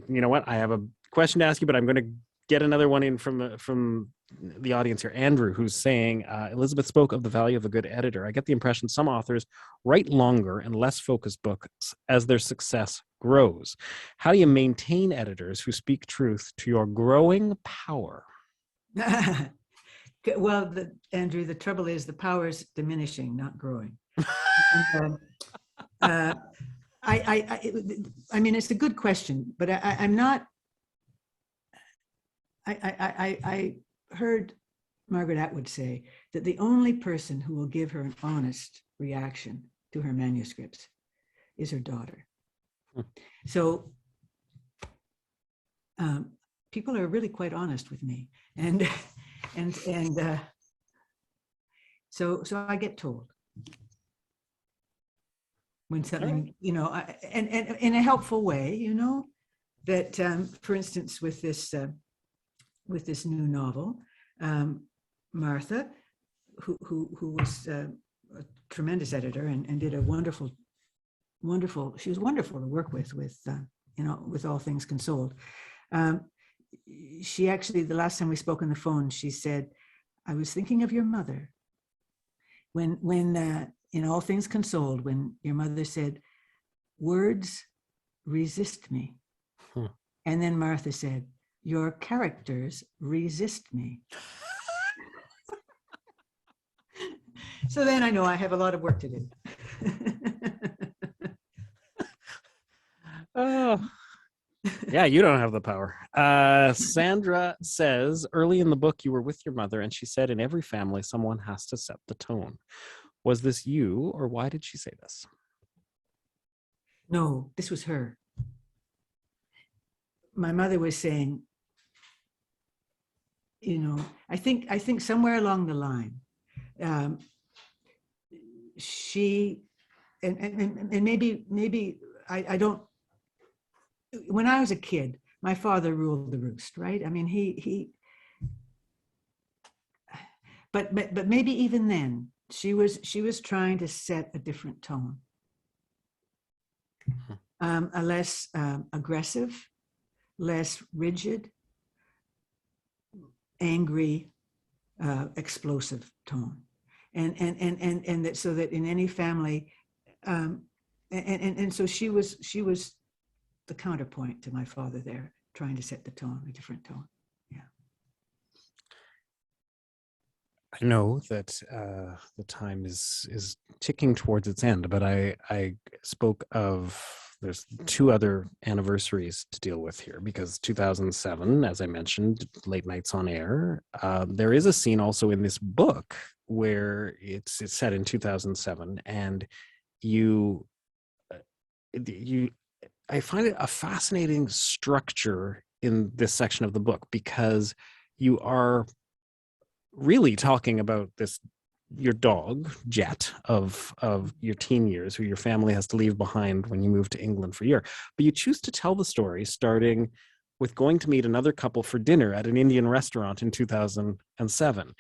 know what? I have a question to ask you, but I'm going to get another one in from the audience here. Andrew, who's saying, Elizabeth spoke of the value of a good editor. I get the impression some authors write longer and less focused books as their success grows. How do you maintain editors who speak truth to your growing power? Well, Andrew, the trouble is the power is diminishing, not growing. I mean, it's a good question, but I'm not. I heard Margaret Atwood say that the only person who will give her an honest reaction to her manuscripts is her daughter. So people are really quite honest with me, and so I get told when something, and in a helpful way, that for instance with this new novel, Martha, who was a tremendous editor and did a wonderful. She was wonderful to work with All Things Consoled. She actually, the last time we spoke on the phone, she said, "I was thinking of your mother when in All Things Consoled, when your mother said, 'Words resist me.' And then Martha said, 'Your characters resist me.'" So then I know I have a lot of work to do. Oh. Yeah, you don't have the power. Sandra says, early in the book, you were with your mother, and she said, in every family, someone has to set the tone. Was this you, or why did she say this? No, this was her. My mother was saying, I think somewhere along the line, she, and maybe I don't, when I was a kid, my father ruled the roost, right? I mean, but maybe even then, she was trying to set a different tone, a less aggressive, less rigid, angry, explosive tone, and that, so that in any family, and so she was the counterpoint to my father there, trying to set the tone, a different tone. Yeah. I know that the time is ticking towards its end, but I spoke of there's two other anniversaries to deal with here, because 2007, as I mentioned, Late Nights on Air. There is a scene also in this book where it's set in 2007, and I find it a fascinating structure in this section of the book, because you are really talking about your dog, Jet, of your teen years, who your family has to leave behind when you move to England for a year. But you choose to tell the story starting with going to meet another couple for dinner at an Indian restaurant in 2007.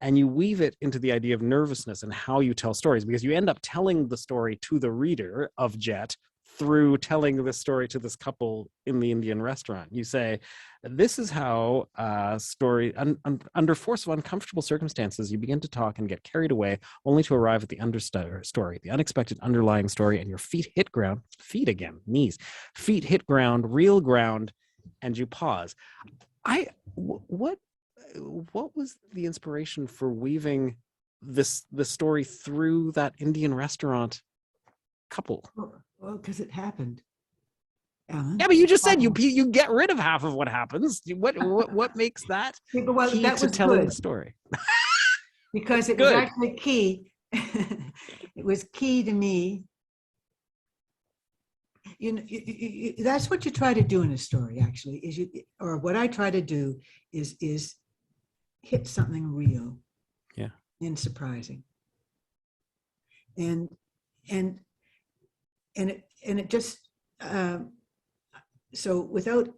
And you weave it into the idea of nervousness and how you tell stories, because you end up telling the story to the reader of Jet through telling the story to this couple in the Indian restaurant. You say, this is how under force of uncomfortable circumstances, you begin to talk and get carried away, only to arrive at the understory, the unexpected underlying story, and your feet hit ground, feet again, knees, feet hit ground, real ground, and you pause. What was the inspiration for weaving the story through that Indian restaurant couple? Well, because it happened, Alan. Yeah, but you just said you get rid of half of what happens. What makes that key that to was telling good, the story? because it was actually key. It was key to me. That's what you try to do in a story, actually, or what I try to do is hit something real, yeah, and surprising, and it just so without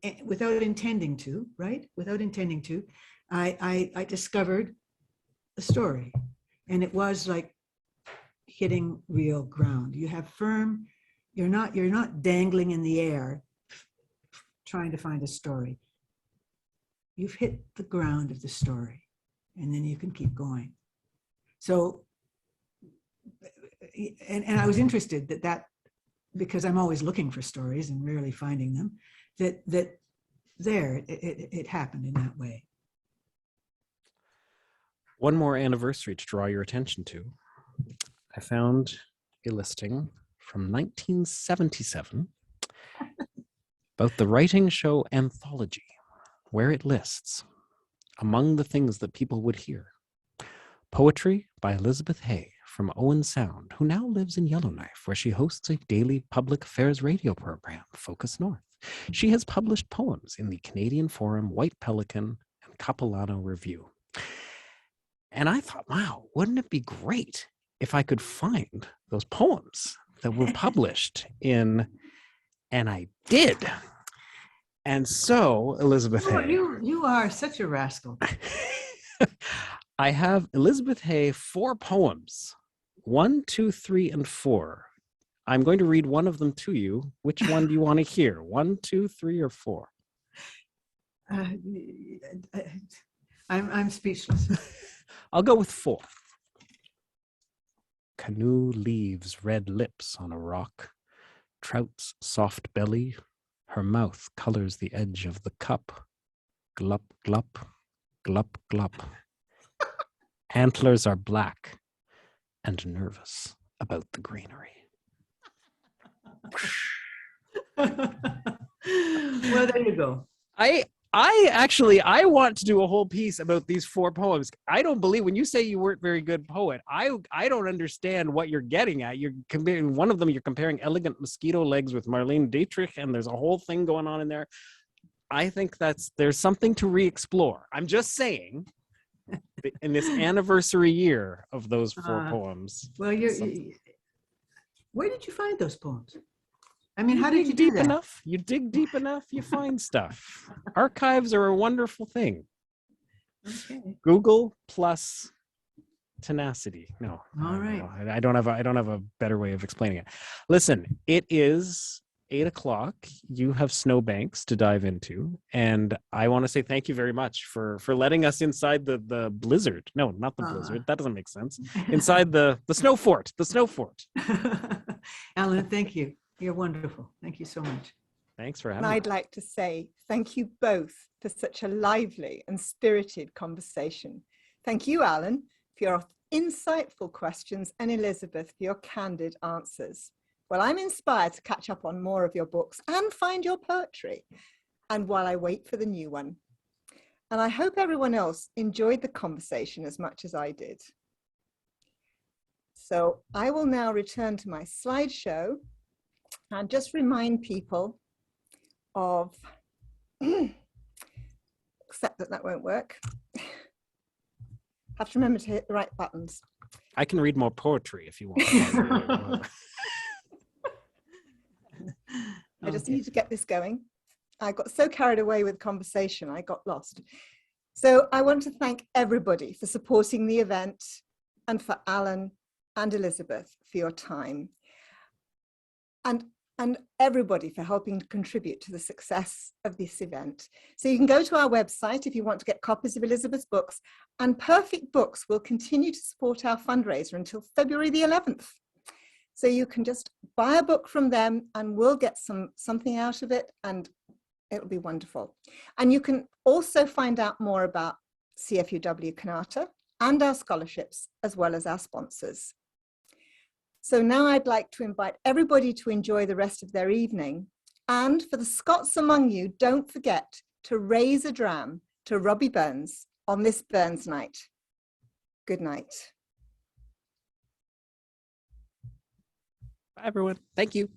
intending to, right? Without intending to, I discovered a story, and it was like hitting real ground. You have firm. You're not dangling in the air trying to find a story. You've hit the ground of the story, and then you can keep going. So, and I was interested that because I'm always looking for stories and rarely finding them, that it happened in that way. One more anniversary to draw your attention to. I found a listing from 1977 about the Writing Show Anthology, where it lists, among the things that people would hear, poetry by Elizabeth Hay from Owen Sound, who now lives in Yellowknife, where she hosts a daily public affairs radio program, Focus North. She has published poems in the Canadian Forum, White Pelican, and Capilano Review. And I thought, wow, wouldn't it be great if I could find those poems that were published in, and I did. And so, Elizabeth Hay. You are such a rascal. I have Elizabeth Hay 4 poems, 1, 2, 3, and 4. I'm going to read one of them to you. Which one do you want to hear? 1, 2, 3, or 4? I'm speechless. I'll go with 4. Canoe leaves red lips on a rock. Trout's soft belly. Her mouth colors the edge of the cup. Glup, glup, glup, glup. Antlers are black and nervous about the greenery. Well, there you go. I want to do a whole piece about these 4 poems. I don't believe when you say you weren't very good poet, I don't understand what you're getting at. You're comparing one of them, you're comparing Elegant Mosquito Legs with Marlene Dietrich, and there's a whole thing going on in there. I think there's something to re-explore. I'm just saying, in this anniversary year of those 4 poems. Well, where did you find those poems? I mean, how did you do deep that? enough? You dig deep enough, you find stuff. Archives are a wonderful thing. Okay. Google plus tenacity. No. All right. I don't have a better way of explaining it. Listen, it is 8:00. You have snowbanks to dive into, and I want to say thank you very much for letting us inside the blizzard. No, not the blizzard. That doesn't make sense. Inside the snow fort. The snow fort. Alan, thank you. You're wonderful. Thank you so much. Thanks for having And me. I'd like to say thank you both for such a lively and spirited conversation. Thank you, Alan, for your insightful questions, and Elizabeth for your candid answers. Well, I'm inspired to catch up on more of your books and find your poetry, and while I wait for the new one. And I hope everyone else enjoyed the conversation as much as I did. So I will now return to my slideshow and just remind people of, except that that won't work. Have to remember to hit the right buttons. I can read more poetry if you want. I just need to get this going. I got so carried away with conversation, I got lost. So I want to thank everybody for supporting the event, and for Alan and Elizabeth for your time, and everybody for helping to contribute to the success of this event. So you can go to our website if you want to get copies of Elizabeth's books, and Perfect Books will continue to support our fundraiser until February the 11th. So you can just buy a book from them and we'll get something out of it, and it'll be wonderful. And you can also find out more about CFUWKanata and our scholarships, as well as our sponsors. So now I'd like to invite everybody to enjoy the rest of their evening. And for the Scots among you, don't forget to raise a dram to Robbie Burns on this Burns night. Good night. Bye, everyone. Thank you.